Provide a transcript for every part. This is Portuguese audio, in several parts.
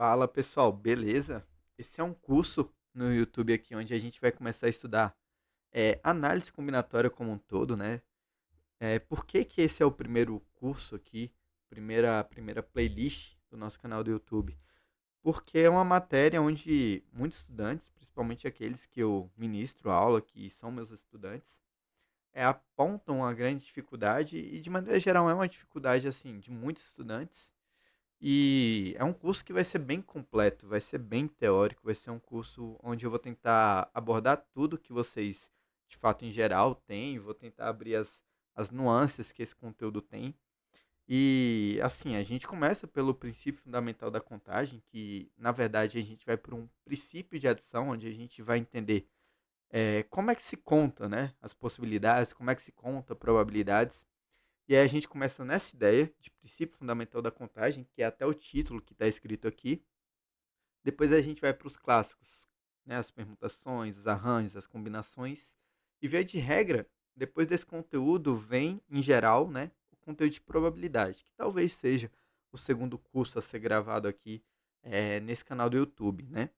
Fala pessoal, beleza? Esse é um curso no YouTube aqui onde a gente vai começar a estudar análise combinatória como um todo, né? Por que que esse é o primeiro curso aqui, primeira playlist do nosso canal do YouTube? Porque é uma matéria onde muitos estudantes, principalmente aqueles que eu ministro aula, que são meus estudantes, apontam a grande dificuldade e de maneira geral é uma dificuldade assim de muitos estudantes e é um curso que vai ser bem completo, vai ser bem teórico, vai ser um curso onde eu vou tentar abordar tudo que vocês, de fato, em geral, têm, vou tentar abrir as nuances que esse conteúdo tem. E, assim, a gente começa pelo princípio fundamental da contagem, que, na verdade, a gente vai por um princípio de adição, onde a gente vai entender como é que se conta, né, as possibilidades, como é que se conta probabilidades. E aí a gente começa nessa ideia de princípio fundamental da contagem, que é até o título que está escrito aqui. Depois a gente vai para os clássicos, né, as permutações, os arranjos, as combinações. E via de regra, depois desse conteúdo vem, em geral, né, o conteúdo de probabilidade, que talvez seja o segundo curso a ser gravado aqui nesse canal do YouTube, né?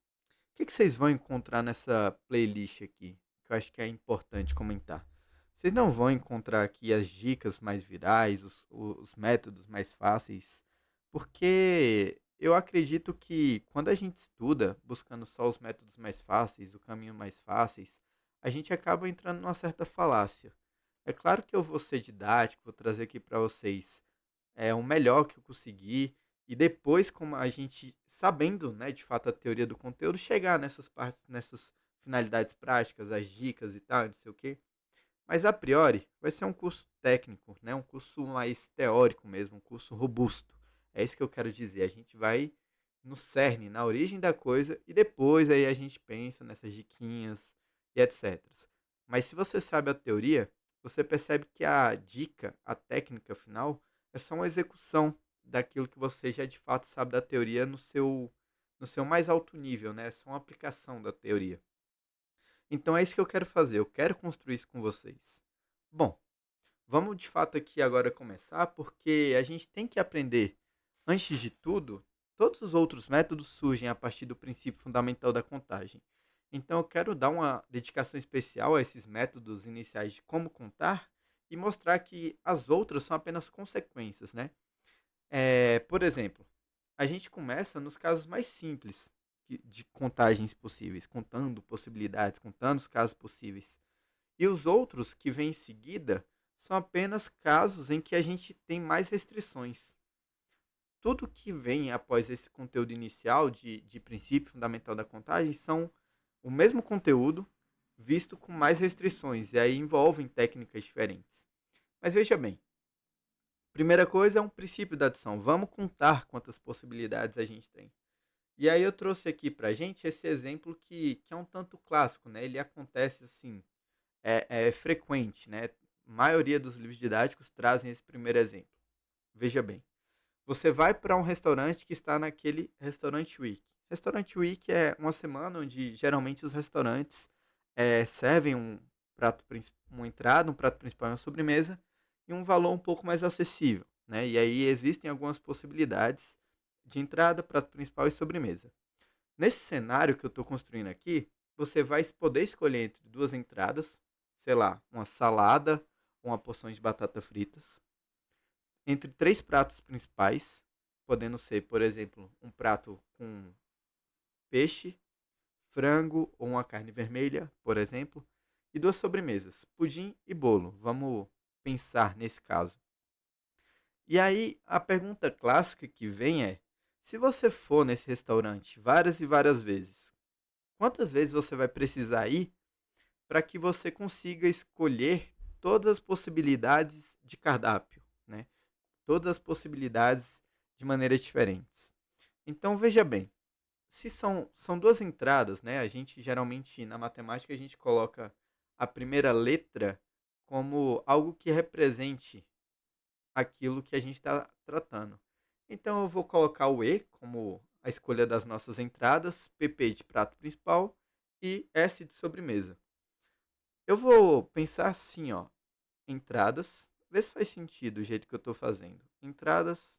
O que vocês vão encontrar nessa playlist aqui? Que eu acho que é importante comentar. Vocês não vão encontrar aqui as dicas mais virais, os métodos mais fáceis, porque eu acredito que quando a gente estuda buscando só os métodos mais fáceis, o caminho mais fáceis, a gente acaba entrando numa certa falácia. É claro que eu vou ser didático, vou trazer aqui para vocês o melhor que eu conseguir e depois como a gente sabendo, né, de fato a teoria do conteúdo, chegar nessas partes, nessas finalidades práticas, as dicas e tal, não sei o quê. Mas a priori vai ser um curso técnico, né, um curso mais teórico mesmo, um curso robusto. É isso que eu quero dizer. A gente vai no cerne, na origem da coisa e depois aí a gente pensa nessas diquinhas e etc. Mas se você sabe a teoria, você percebe que a dica, a técnica final, é só uma execução daquilo que você já de fato sabe da teoria no seu mais alto nível, né? É só uma aplicação da teoria. Então é isso que eu quero fazer, eu quero construir isso com vocês. Bom, vamos de fato aqui agora começar, porque a gente tem que aprender, antes de tudo, todos os outros métodos surgem a partir do princípio fundamental da contagem. Então eu quero dar uma dedicação especial a esses métodos iniciais de como contar e mostrar que as outras são apenas consequências, né? Por exemplo, a gente começa nos casos mais simples de contagens possíveis, contando possibilidades, contando os casos possíveis. E os outros que vêm em seguida são apenas casos em que a gente tem mais restrições. Tudo que vem após esse conteúdo inicial de princípio fundamental da contagem são o mesmo conteúdo visto com mais restrições, e aí envolvem técnicas diferentes. Mas veja bem, primeira coisa é um princípio da adição. Vamos contar quantas possibilidades a gente tem. E aí eu trouxe aqui pra gente esse exemplo que é um tanto clássico, né? Ele acontece assim, é frequente, né? A maioria dos livros didáticos trazem esse primeiro exemplo. Veja bem, você vai para um restaurante que está naquele Restaurant Week. Restaurant Week é uma semana onde geralmente os restaurantes servem uma entrada, um prato principal e uma sobremesa e um valor um pouco mais acessível, né? E aí existem algumas possibilidades de entrada, prato principal e sobremesa. Nesse cenário que eu estou construindo aqui, você vai poder escolher entre duas entradas, sei lá, uma salada ou uma porção de batata fritas, entre três pratos principais, podendo ser, por exemplo, um prato com peixe, frango ou uma carne vermelha, por exemplo, e duas sobremesas, pudim e bolo. Vamos pensar nesse caso. E aí, a pergunta clássica que vem é: se você for nesse restaurante várias e várias vezes, quantas vezes você vai precisar ir para que você consiga escolher todas as possibilidades de cardápio, né? Todas as possibilidades de maneiras diferentes. Então veja bem, se são duas entradas, né? A gente geralmente na matemática a gente coloca a primeira letra como algo que represente aquilo que a gente está tratando. Então eu vou colocar o E como a escolha das nossas entradas, PP de prato principal e S de sobremesa. Eu vou pensar assim, ó, entradas, vê se faz sentido o jeito que eu estou fazendo. Entradas,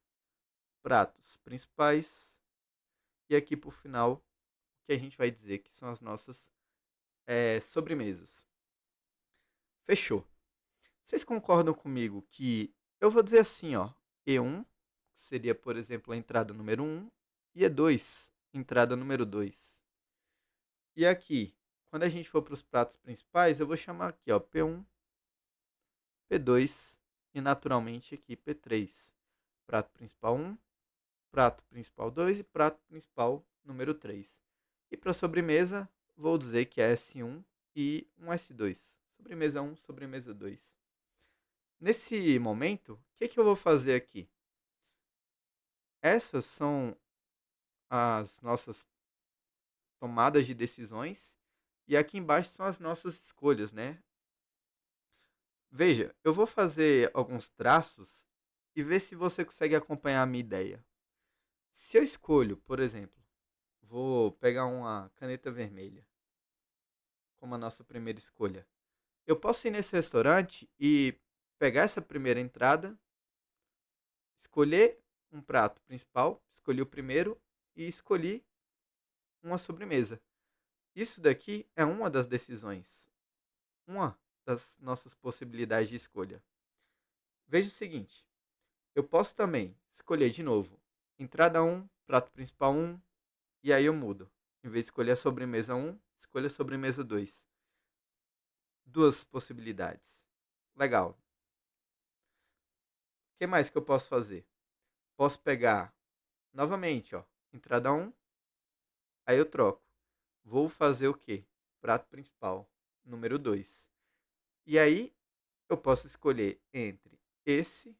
pratos principais E aqui por final, o que a gente vai dizer que são as nossas sobremesas. Fechou. Vocês concordam comigo que eu vou dizer assim, ó, E1 seria, por exemplo, a entrada número 1 e E2, entrada número 2. E aqui, quando a gente for para os pratos principais, eu vou chamar aqui, ó, P1, P2 e naturalmente aqui P3. Prato principal 1, prato principal 2 e prato principal número 3. E para sobremesa, vou dizer que é S1 e um S2. Sobremesa 1, sobremesa 2. Nesse momento, o que eu vou fazer aqui? Essas são as nossas tomadas de decisões e aqui embaixo são as nossas escolhas, né? Veja, eu vou fazer alguns traços e ver se você consegue acompanhar a minha ideia. Se eu escolho, por exemplo, vou pegar uma caneta vermelha como a nossa primeira escolha. Eu posso ir nesse restaurante e pegar essa primeira entrada, escolher um prato principal, escolhi o primeiro e escolhi uma sobremesa. Isso daqui é uma das decisões, uma das nossas possibilidades de escolha. Veja o seguinte, eu posso também escolher de novo entrada 1, prato principal 1, e aí eu mudo. Em vez de escolher a sobremesa 1, escolha a sobremesa 2. Duas possibilidades. Legal. O que mais que eu posso fazer? Posso pegar novamente, ó, entrada 1, aí eu troco. Vou fazer o quê? Prato principal, número 2. E aí eu posso escolher entre esse,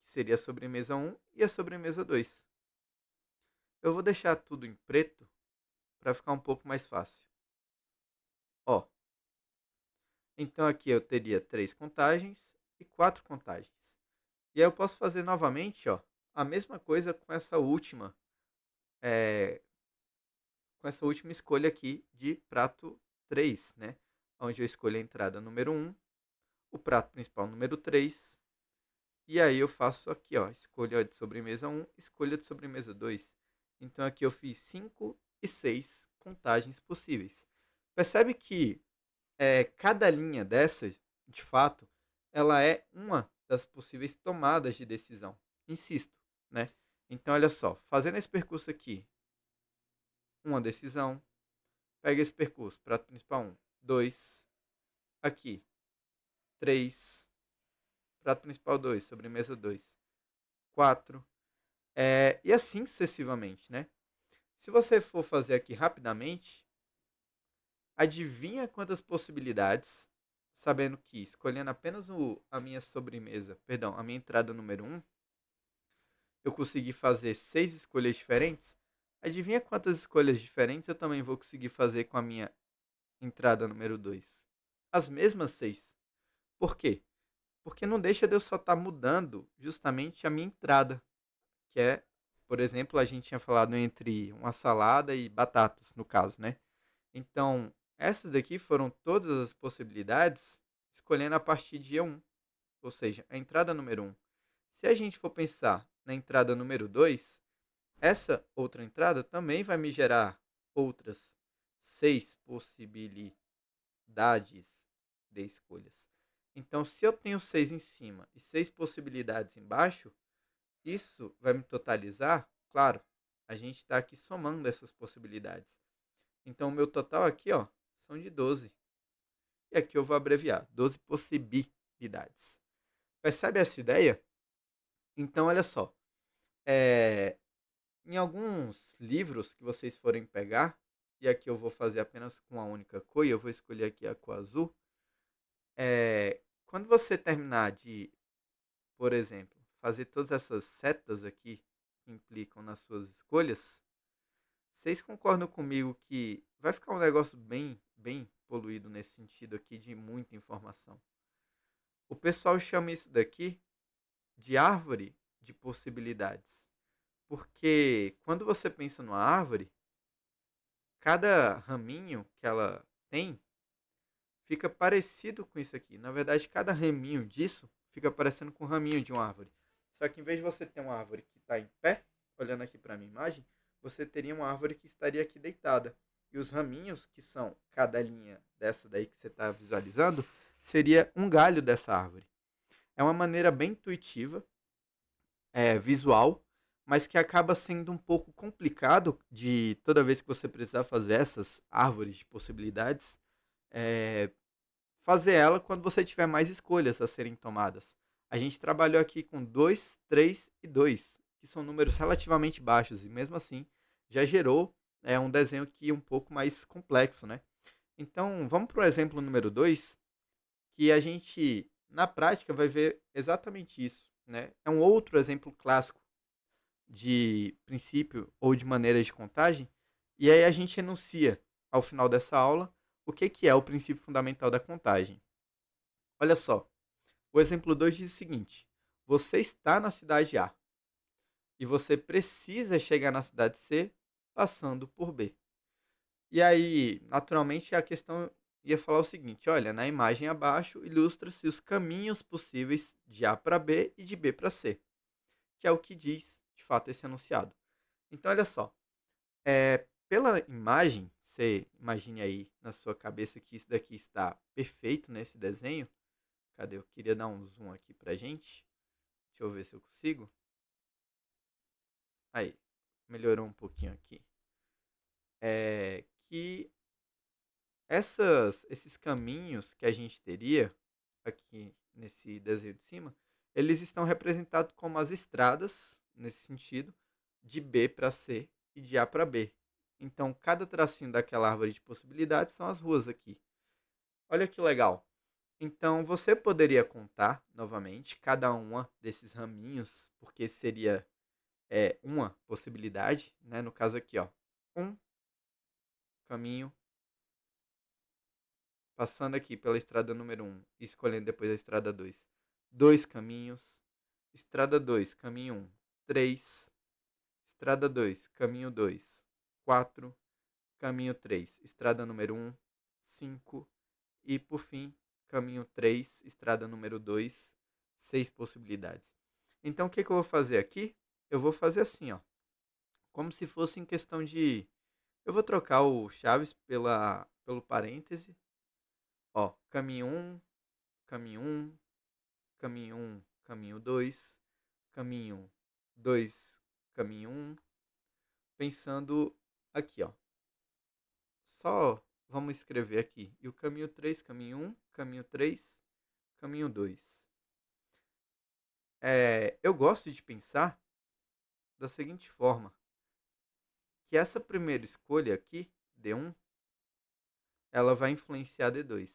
que seria a sobremesa 1, e a sobremesa 2. Eu vou deixar tudo em preto para ficar um pouco mais fácil. Ó, então aqui eu teria 3 contagens e 4 contagens. E aí eu posso fazer novamente, ó, a mesma coisa é, com essa última escolha aqui de prato 3, né? Onde eu escolho a entrada número 1, o prato principal número 3, e aí eu faço aqui, ó, escolha de sobremesa 1, escolha de sobremesa 2. Então aqui eu fiz 5 e 6 contagens possíveis. Percebe que cada linha dessas, de fato, ela é uma das possíveis tomadas de decisão. Insisto, né? Então olha só, fazendo esse percurso aqui, uma decisão, pega esse percurso, prato principal 1, 2, aqui, 3, prato principal 2, sobremesa 2, 4, e assim sucessivamente, né? Se você for fazer aqui rapidamente, adivinha quantas possibilidades, sabendo que escolhendo apenas a minha sobremesa, perdão, a minha entrada número 1, eu consegui fazer 6 escolhas diferentes. Adivinha quantas escolhas diferentes eu também vou conseguir fazer com a minha entrada número 2? As mesmas 6. Por quê? Porque não deixa de eu só estar mudando justamente a minha entrada, que é, por exemplo, a gente tinha falado entre uma salada e batatas, no caso, né? Então, essas daqui foram todas as possibilidades escolhendo a partir de E1, ou seja, a entrada número 1. Se a gente for pensar na entrada número 2, essa outra entrada também vai me gerar outras 6 possibilidades de escolhas. Então, se eu tenho 6 em cima e 6 possibilidades embaixo, isso vai me totalizar, claro, a gente está aqui somando essas possibilidades. Então, o meu total aqui, ó, são de 12. E aqui eu vou abreviar, 12 possibilidades. Percebe essa ideia? Então, olha só. Em alguns livros que vocês forem pegar, e aqui eu vou fazer apenas com uma única cor, e eu vou escolher aqui a cor azul. Quando você terminar de, por exemplo, fazer todas essas setas aqui que implicam nas suas escolhas, vocês concordam comigo que vai ficar um negócio bem poluído nesse sentido aqui de muita informação? O pessoal chama isso daqui de árvore de possibilidades. Porque quando você pensa numa árvore, cada raminho que ela tem fica parecido com isso aqui. Na verdade, cada raminho disso fica parecendo com o raminho de uma árvore. Só que em vez de você ter uma árvore que está em pé, olhando aqui para a minha imagem, você teria uma árvore que estaria aqui deitada. E os raminhos, que são cada linha dessa daí que você está visualizando, seria um galho dessa árvore. É uma maneira bem intuitiva, visual, mas que acaba sendo um pouco complicado de toda vez que você precisar fazer essas árvores de possibilidades, é, fazer ela quando você tiver mais escolhas a serem tomadas. A gente trabalhou aqui com 2, 3 e 2, que são números relativamente baixos, e mesmo assim já gerou um desenho aqui um pouco mais complexo, né? Então, vamos para o exemplo número 2, que a gente, na prática, vai ver exatamente isso, né? É um outro exemplo clássico de princípio ou de maneiras de contagem, e aí a gente enuncia, ao final dessa aula, o que é o princípio fundamental da contagem. Olha só, o exemplo 2 diz o seguinte: você está na cidade A e você precisa chegar na cidade C passando por B. E aí, naturalmente, a questão ia falar o seguinte: olha, na imagem abaixo ilustra-se os caminhos possíveis de A para B e de B para C, que é o que diz, de fato, esse enunciado. Então, olha só, pela imagem, você imagine aí na sua cabeça que isso daqui está perfeito nesse desenho. Cadê? Eu queria dar um zoom aqui pra gente. Deixa eu ver se eu consigo. Aí, melhorou um pouquinho aqui. Que esses caminhos que a gente teria aqui nesse desenho de cima, eles estão representados como as estradas, nesse sentido, de B para C e de A para B. Então, cada tracinho daquela árvore de possibilidades são as ruas aqui. Olha que legal. Então, você poderia contar, novamente, cada uma desses raminhos, porque seria uma possibilidade, né? No caso aqui, ó, um caminho, passando aqui pela estrada número 1 e escolhendo depois a estrada 2. Dois caminhos, estrada 2, caminho 1, 3, estrada 2, caminho 2, 4, caminho 3, estrada número 1, 5 e, por fim, caminho 3, estrada número 2, 6 possibilidades. Então, o que eu vou fazer aqui? Eu vou fazer assim, ó, como se fosse em questão de... Eu vou trocar o chaves pelo parêntese. Ó, caminho 1, caminho 1, caminho 1, caminho 2, caminho 2, caminho 1. Pensando aqui, ó. Só vamos escrever aqui. E o caminho 3, caminho 1, caminho 3, caminho 2. Eu gosto de pensar da seguinte forma, que essa primeira escolha aqui, D1, ela vai influenciar D2.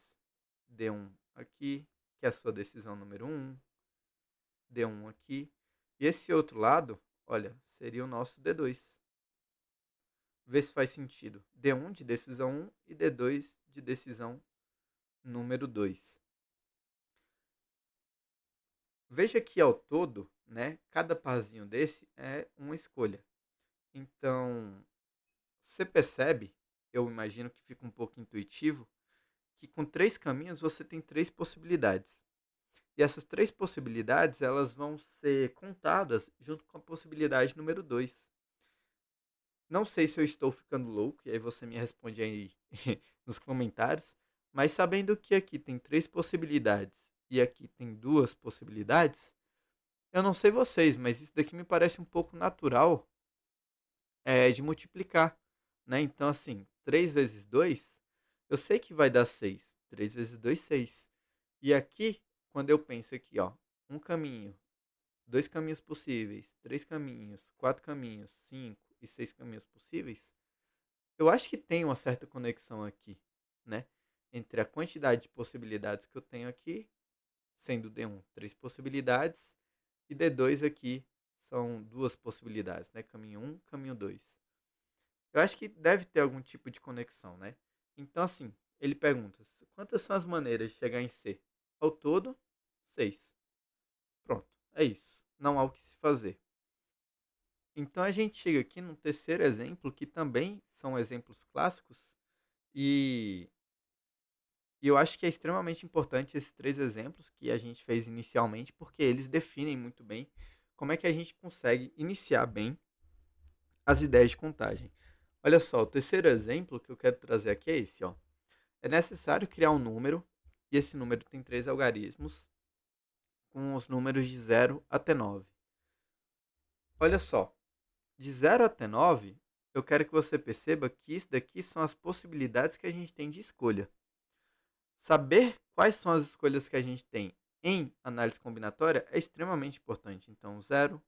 D1 aqui, que é a sua decisão número 1, D1 aqui. E esse outro lado, olha, seria o nosso D2. Vê se faz sentido. D1 de decisão 1 e D2 de decisão número 2. Veja que ao todo, né, cada parzinho desse é uma escolha. Então, você percebe, eu imagino que fica um pouco intuitivo, que com 3 caminhos você tem 3 possibilidades. E essas 3 possibilidades, elas vão ser contadas junto com a possibilidade número 2. Não sei se eu estou ficando louco, e aí você me responde aí nos comentários, mas sabendo que aqui tem 3 possibilidades e aqui tem 2 possibilidades, eu não sei vocês, mas isso daqui me parece um pouco natural de multiplicar, né? Então, assim, 3 vezes 2, eu sei que vai dar 6. 3 vezes 2, 6. E aqui, quando eu penso aqui, ó, um caminho, 2 caminhos possíveis, 3 caminhos, 4 caminhos, 5 e 6 caminhos possíveis, eu acho que tem uma certa conexão aqui, né? Entre a quantidade de possibilidades que eu tenho aqui, sendo D1 3 possibilidades, e D2 aqui são 2 possibilidades, né? Caminho 1, caminho 2. Eu acho que deve ter algum tipo de conexão, né? Então, assim, ele pergunta: quantas são as maneiras de chegar em C? Ao todo, 6. Pronto, é isso. Não há o que se fazer. Então, a gente chega aqui no terceiro exemplo, que também são exemplos clássicos, e eu acho que é extremamente importante esses 3 exemplos que a gente fez inicialmente, porque eles definem muito bem como é que a gente consegue iniciar bem as ideias de contagem. Olha só, o terceiro exemplo que eu quero trazer aqui é esse, ó. É necessário criar um número, e esse número tem três algarismos, com os números de 0 até 9. Olha só, de 0 até 9, eu quero que você perceba que isso daqui são as possibilidades que a gente tem de escolha. Saber quais são as escolhas que a gente tem em análise combinatória é extremamente importante. Então, 0,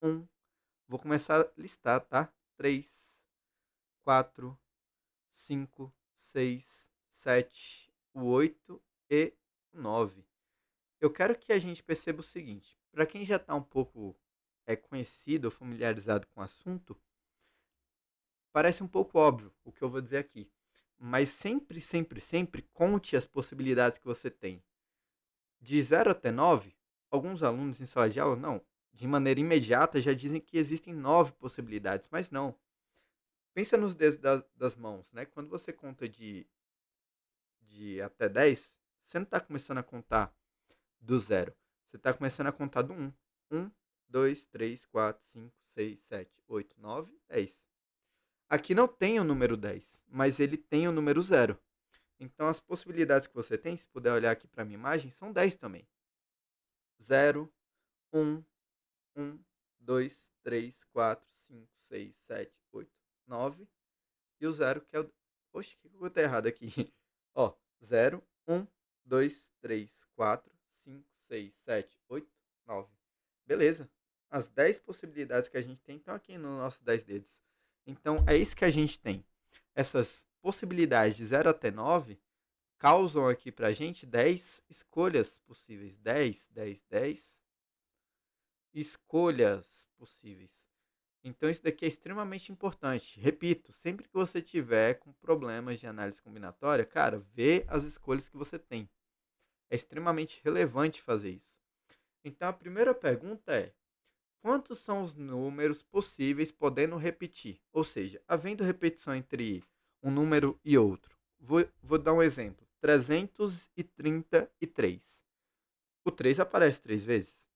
1, vou começar a listar, tá? 3, 4, 5, 6, 7, o 8 e o 9. Eu quero que a gente perceba o seguinte: para quem já está um pouco conhecido ou familiarizado com o assunto, parece um pouco óbvio o que eu vou dizer aqui. Mas sempre, sempre, sempre conte as possibilidades que você tem. De 0 até 9, alguns alunos em sala de aula, não, de maneira imediata já dizem que existem 9 possibilidades, mas não. Pensa nos dedos das mãos, né? Quando você conta de até 10, você não está começando a contar do zero. Você está começando a contar do 1. 1, 2, 3, 4, 5, 6, 7, 8, 9, 10. Aqui não tem o número 10, mas ele tem o número 0. Então as possibilidades que você tem, se puder olhar aqui para a minha imagem, são 10 também. 0, 1, 1, 2, 3, 4, 5, 6, 7, 8, 9. E o 0 que é o... Oxe, o que eu botei errado aqui? Ó, 0, 1, 2, 3, 4, 5, 6, 7, 8, 9. Beleza. As 10 possibilidades que a gente tem estão aqui nos nossos 10 dedos. Então, é isso que a gente tem. Essas possibilidades de 0 até 9 causam aqui pra gente 10 escolhas possíveis. 10, 10, 10 escolhas possíveis. Então isso daqui é extremamente importante. Repito, sempre que você tiver com problemas de análise combinatória, cara, vê as escolhas que você tem. É extremamente relevante fazer isso. Então a primeira pergunta é: quantos são os números possíveis podendo repetir? Ou seja, havendo repetição entre um número e outro. Vou dar um exemplo: 333. O 3 aparece 3 vezes.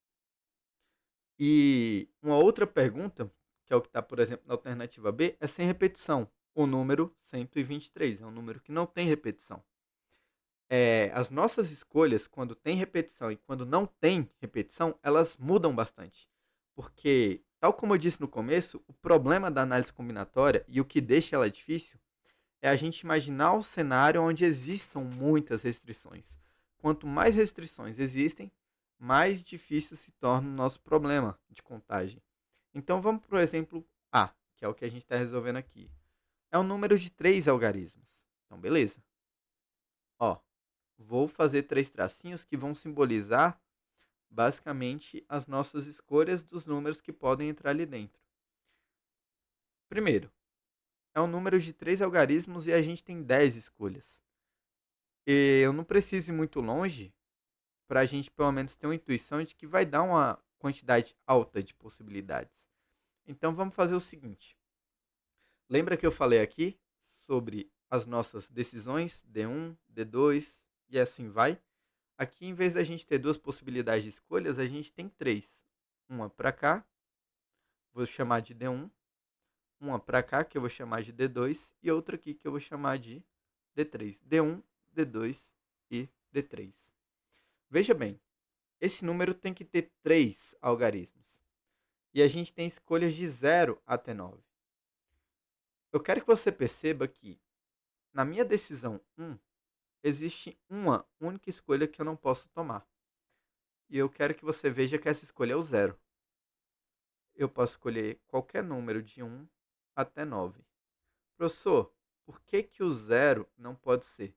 E uma outra pergunta, que é o que está, por exemplo, na alternativa B, é sem repetição. O número 123 é um número que não tem repetição. As nossas escolhas, quando tem repetição e quando não tem repetição, elas mudam bastante. Porque, tal como eu disse no começo, o problema da análise combinatória e o que deixa ela difícil é a gente imaginar um cenário onde existam muitas restrições. Quanto mais restrições existem, mais difícil se torna o nosso problema de contagem. Então vamos para o exemplo A, que é o que a gente está resolvendo aqui. É um número de 3 algarismos. Então, beleza. Ó, vou fazer 3 tracinhos que vão simbolizar basicamente as nossas escolhas dos números que podem entrar ali dentro. Primeiro, é um número de 3 algarismos e a gente tem 10 escolhas. E eu não preciso ir muito longe para a gente pelo menos ter uma intuição de que vai dar uma quantidade alta de possibilidades. Então vamos fazer o seguinte. Lembra que eu falei aqui sobre as nossas decisões, D1, D2 e assim vai? Aqui, em vez da gente ter duas possibilidades de escolhas, a gente tem três. Uma para cá, vou chamar de D1. Uma para cá, que eu vou chamar de D2. E outra aqui, que eu vou chamar de D3. D1, D2 e D3. Veja bem, esse número tem que ter 3 algarismos. E a gente tem escolhas de 0 até 9. Eu quero que você perceba que, na minha decisão 1, existe uma única escolha que eu não posso tomar. E eu quero que você veja que essa escolha é o 0. Eu posso escolher qualquer número de 1 até 9. Professor, por que, que o 0 não pode ser?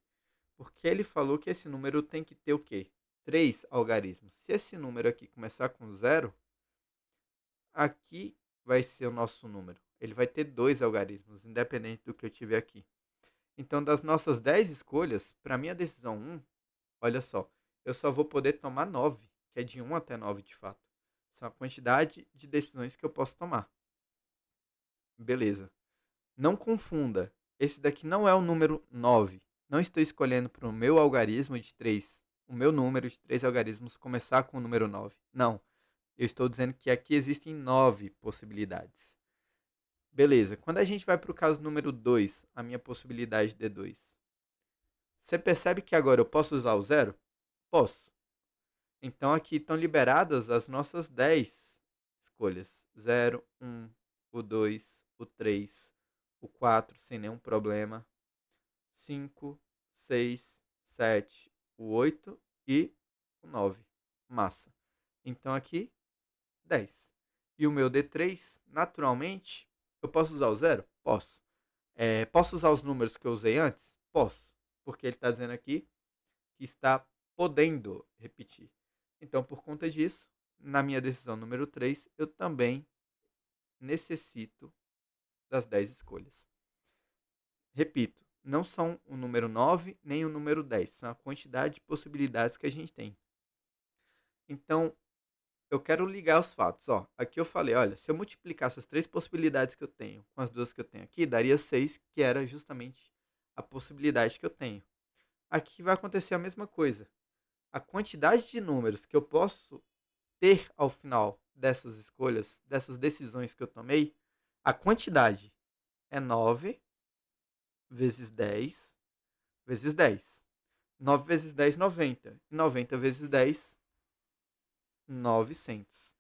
Porque ele falou que esse número tem que ter o quê? 3 algarismos. Se esse número aqui começar com 0, aqui vai ser o nosso número. Ele vai ter 2 algarismos, independente do que eu tiver aqui. Então, das nossas 10 escolhas, para minha decisão 1, olha só, eu só vou poder tomar 9, que é de 1 até 9 de fato. São a quantidade de decisões que eu posso tomar. Beleza. Não confunda, esse daqui não é o número 9. Não estou escolhendo para o meu algarismo de 3, o meu número de 3 algarismos começar com o número 9. Não, eu estou dizendo que aqui existem 9 possibilidades. Beleza. Quando a gente vai para o caso número 2, a minha possibilidade de D2. Você percebe que agora eu posso usar o zero? Posso. Então aqui estão liberadas as nossas 10 escolhas. 0, 1, o 2, o 3, o 4, sem nenhum problema. 5, 6, 7, o 8 e o 9. Massa. Então aqui, 10. E o meu D3, naturalmente, eu posso usar o zero? Posso. Posso usar os números que eu usei antes? Posso. Porque ele está dizendo aqui que está podendo repetir. Então, por conta disso, na minha decisão número 3, eu também necessito das 10 escolhas. Repito, não são o número 9 nem o número 10, são a quantidade de possibilidades que a gente tem. Então, eu quero ligar os fatos. Ó, aqui eu falei, olha, se eu multiplicar essas 3 possibilidades que eu tenho com as duas que eu tenho aqui, daria 6, que era justamente a possibilidade que eu tenho. Aqui vai acontecer a mesma coisa. A quantidade de números que eu posso ter ao final dessas escolhas, dessas decisões que eu tomei, a quantidade é 9 vezes 10 vezes 10. 9 vezes 10, 90. 90 vezes 10, 900.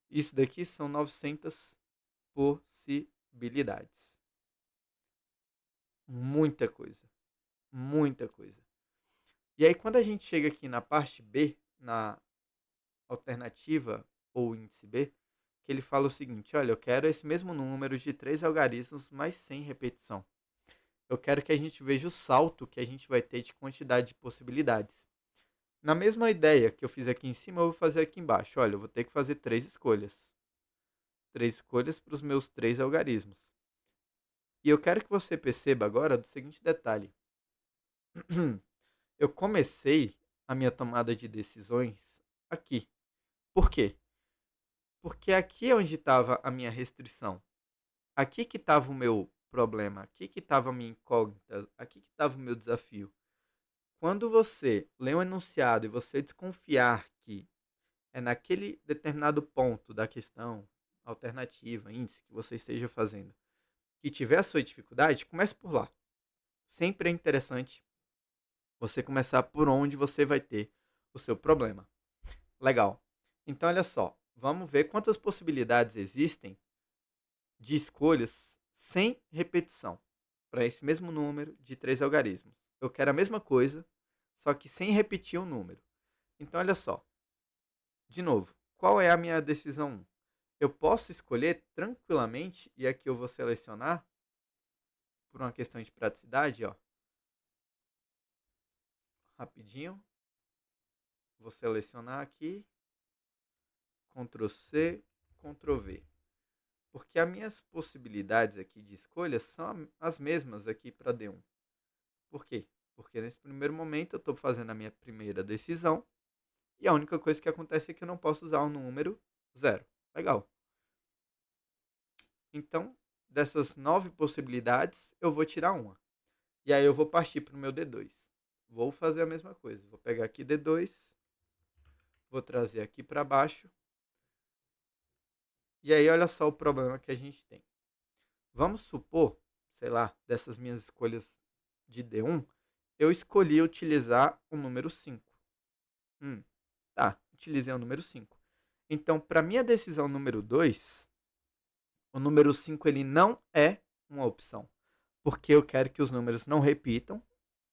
Isso daqui são 900 possibilidades. Muita coisa. Muita coisa. E aí, quando a gente chega aqui na parte B, na alternativa ou índice B, que ele fala o seguinte: olha, eu quero esse mesmo número de 3 algarismos, mas sem repetição. Eu quero que a gente veja o salto que a gente vai ter de quantidade de possibilidades. Na mesma ideia que eu fiz aqui em cima, eu vou fazer aqui embaixo. Olha, eu vou ter que fazer 3 escolhas. 3 escolhas para os meus 3 algarismos. E eu quero que você perceba agora do seguinte detalhe. Eu comecei a minha tomada de decisões aqui. Por quê? Porque aqui é onde estava a minha restrição. Aqui que estava o meu problema. Aqui que estava a minha incógnita. Aqui que estava o meu desafio. Quando você lê um enunciado e você desconfiar que é naquele determinado ponto da questão, alternativa, índice que você esteja fazendo, que tiver a sua dificuldade, comece por lá. Sempre é interessante você começar por onde você vai ter o seu problema. Legal. Então, olha só. Vamos ver quantas possibilidades existem de escolhas sem repetição para esse mesmo número de 3 algarismos. Eu quero a mesma coisa, só que sem repetir o número. Então, olha só. De novo, qual é a minha decisão 1? Eu posso escolher tranquilamente, e aqui eu vou selecionar, por uma questão de praticidade, ó, rapidinho. Vou selecionar aqui, Ctrl C, Ctrl V. Porque as minhas possibilidades aqui de escolha são as mesmas aqui para D1. Por quê? Porque nesse primeiro momento eu estou fazendo a minha primeira decisão e a única coisa que acontece é que eu não posso usar o número 0. Legal. Então, dessas 9 possibilidades, eu vou tirar uma. E aí eu vou partir para o meu D2. Vou fazer a mesma coisa. Vou pegar aqui D2, vou trazer aqui para baixo. E aí olha só o problema que a gente tem. Vamos supor, sei lá, dessas minhas escolhas de D1, eu escolhi utilizar o número 5. Tá, utilizei o número 5. Então, para minha decisão número 2, o número 5 ele não é uma opção. Porque eu quero que os números não repitam.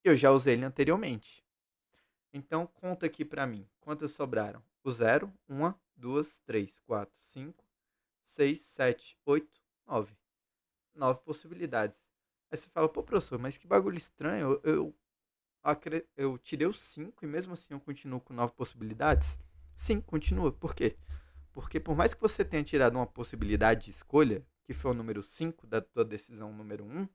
Eu já usei ele anteriormente. Então, conta aqui para mim. Quantas sobraram? O 0, 1, 2, 3, 4, 5, 6, 7, 8, 9. 9 possibilidades. Aí você fala, pô, professor, mas que bagulho estranho. Eu tirei o 5 e mesmo assim eu continuo com 9 possibilidades? Sim, continua. Por quê? Porque por mais que você tenha tirado uma possibilidade de escolha, que foi o número 5 da tua decisão número 1,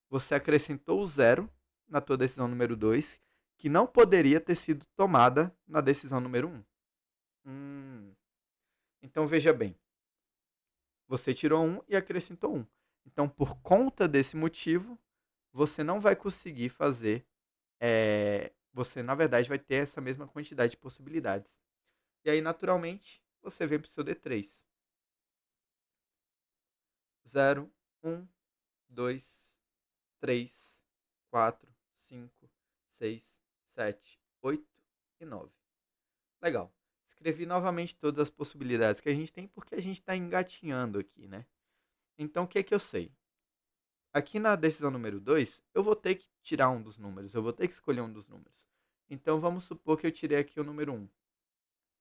você acrescentou o 0 na tua decisão número 2, que não poderia ter sido tomada na decisão número 1. Então veja bem, você tirou 1 e acrescentou 1. Então, por conta desse motivo, você não vai conseguir fazer. Você, na verdade, vai ter essa mesma quantidade de possibilidades. E aí, naturalmente, você vem para o seu D3. 0, Um, 2, 3, 4, 5, 6, 7, 8 e 9. Legal. Escrevi novamente todas as possibilidades que a gente tem porque a gente está engatinhando aqui, né? Então, o que é que eu sei? Aqui na decisão número 2, eu vou ter que tirar um dos números, eu vou ter que escolher um dos números. Então, vamos supor que eu tirei aqui o número 1.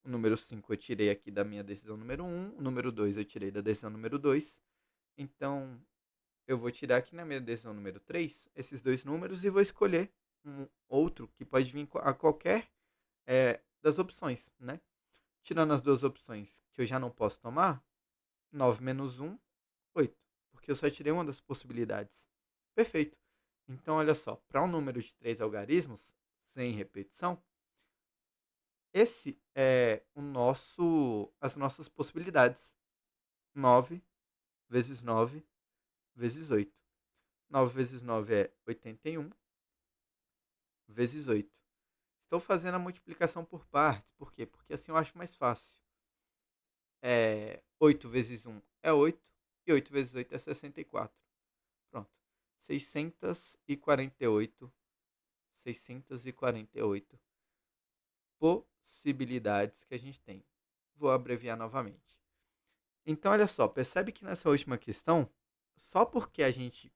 O número 5 eu tirei aqui da minha decisão número 1, o número 2 eu tirei da decisão número 2. Então, eu vou tirar aqui na minha decisão número 3 esses dois números e vou escolher um outro que pode vir a qualquer das opções, né? Tirando as duas opções que eu já não posso tomar, 9 menos 1, 8. Porque eu só tirei uma das possibilidades. Perfeito. Então, olha só, para um número de 3 algarismos, sem repetição, esse é as nossas possibilidades. 9 vezes 9 vezes 8. 9 vezes 9 é 81 vezes 8. Estou fazendo a multiplicação por partes. Por quê? Porque assim eu acho mais fácil. 8 vezes 1 é 8 e 8 vezes 8 é 64. Pronto. 648 possibilidades que a gente tem. Vou abreviar novamente. Então, olha só, percebe que nessa última questão, só porque a gente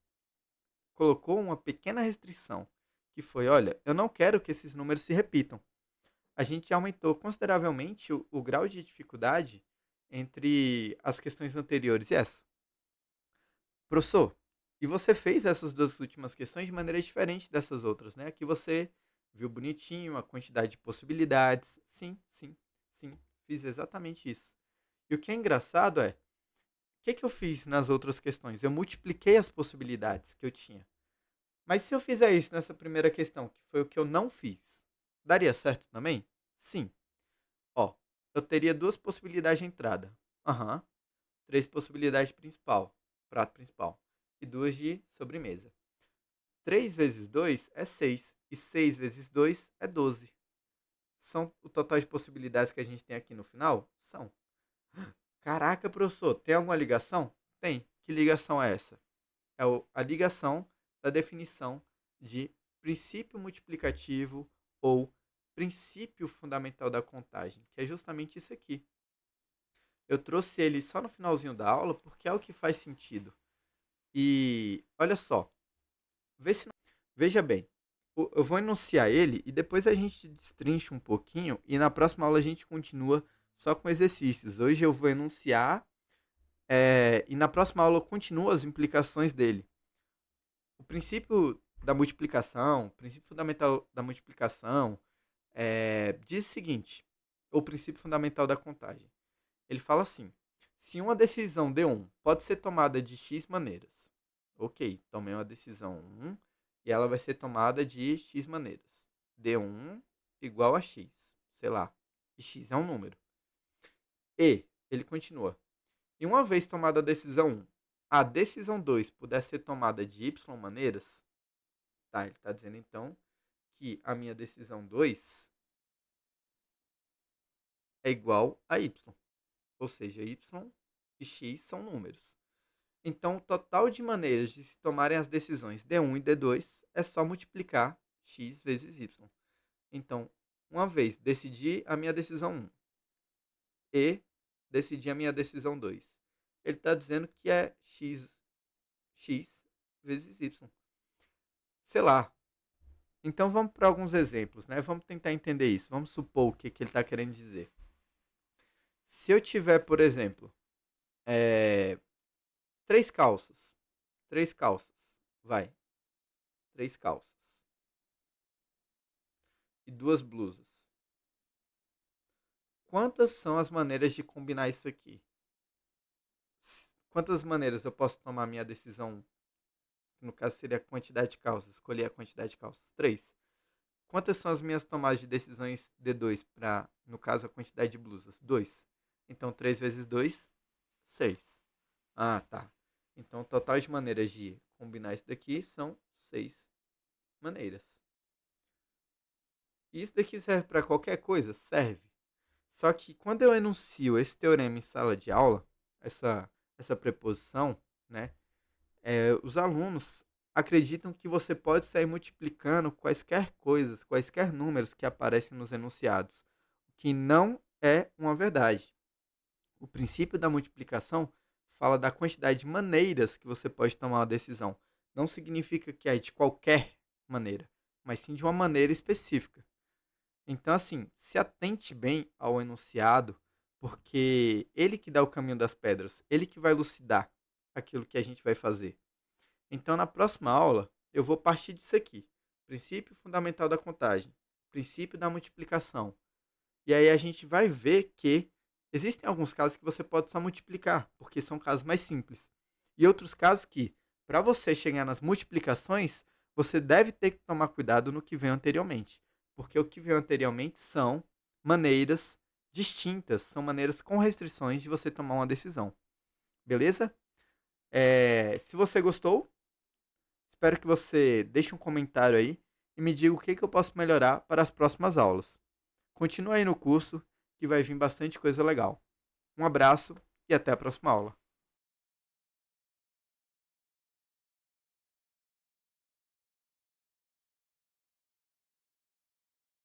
colocou uma pequena restrição, que foi, olha, eu não quero que esses números se repitam. A gente aumentou consideravelmente o grau de dificuldade entre as questões anteriores e essa. Professor, e você fez essas duas últimas questões de maneira diferente dessas outras, né? Aqui você viu bonitinho a quantidade de possibilidades. Sim, sim, sim, fiz exatamente isso. E o que é engraçado é, o que eu fiz nas outras questões? Eu multipliquei as possibilidades que eu tinha. Mas se eu fizer isso nessa primeira questão, que foi o que eu não fiz, daria certo também? Sim. Ó, eu teria duas possibilidades de entrada. Aham. Três possibilidades de principal, prato principal. E duas de sobremesa. 3 vezes 2 é 6. E 6 vezes 2 é 12. São o total de possibilidades que a gente tem aqui no final? São. Caraca, professor, tem alguma ligação? Tem. Que ligação é essa? É a ligação da definição de princípio multiplicativo ou princípio fundamental da contagem, que é justamente isso aqui. Eu trouxe ele só no finalzinho da aula porque é o que faz sentido. E olha só, veja bem, eu vou enunciar ele e depois a gente destrincha um pouquinho e na próxima aula a gente continua só com exercícios. Hoje eu vou enunciar e na próxima aula eu continuo as implicações dele. O princípio da multiplicação, o princípio fundamental da multiplicação, diz o seguinte, o princípio fundamental da contagem. Ele fala assim, se uma decisão D1 pode ser tomada de X maneiras. Ok, tomei uma decisão 1 e ela vai ser tomada de X maneiras. D1 igual a X, sei lá, e X é um número. E, ele continua, e uma vez tomada a decisão 1, a decisão 2 puder ser tomada de Y maneiras, tá, ele está dizendo então que a minha decisão 2 é igual a Y. Ou seja, Y e X são números. Então, o total de maneiras de se tomarem as decisões D1 e D2 é só multiplicar X vezes Y. Então, uma vez decidi a minha decisão 1 e decidi a minha decisão 2, ele está dizendo que é X vezes Y. Sei lá. Então, vamos para alguns exemplos, né? Vamos tentar entender isso. Vamos supor o que ele está querendo dizer. Se eu tiver, por exemplo, três calças. Três calças. Vai. Três calças. E duas blusas. Quantas são as maneiras de combinar isso aqui? Quantas maneiras eu posso tomar minha decisão? No caso seria a quantidade de calças. Escolher a quantidade de calças. Três. Quantas são as minhas tomadas de decisões D2 para, no caso, a quantidade de blusas? 2. Então, 3 vezes 2, 6. Ah, tá. Então, o total de maneiras de combinar isso daqui são 6 maneiras. E isso daqui serve para qualquer coisa? Serve. Só que quando eu enuncio esse teorema em sala de aula, essa preposição, né? Os alunos acreditam que você pode sair multiplicando quaisquer coisas, quaisquer números que aparecem nos enunciados, o que não é uma verdade. O princípio da multiplicação fala da quantidade de maneiras que você pode tomar uma decisão. Não significa que é de qualquer maneira, mas sim de uma maneira específica. Então, assim, se atente bem ao enunciado, porque ele que dá o caminho das pedras, ele que vai elucidar aquilo que a gente vai fazer. Então, na próxima aula, eu vou partir disso aqui: princípio fundamental da contagem, princípio da multiplicação. E aí a gente vai ver que existem alguns casos que você pode só multiplicar, porque são casos mais simples. E outros casos que, para você chegar nas multiplicações, você deve ter que tomar cuidado no que veio anteriormente. Porque o que veio anteriormente são maneiras distintas, são maneiras com restrições de você tomar uma decisão. Beleza? Se você gostou, espero que você deixe um comentário aí e me diga o que eu posso melhorar para as próximas aulas. Continua aí no curso que vai vir bastante coisa legal. Um abraço e até a próxima aula.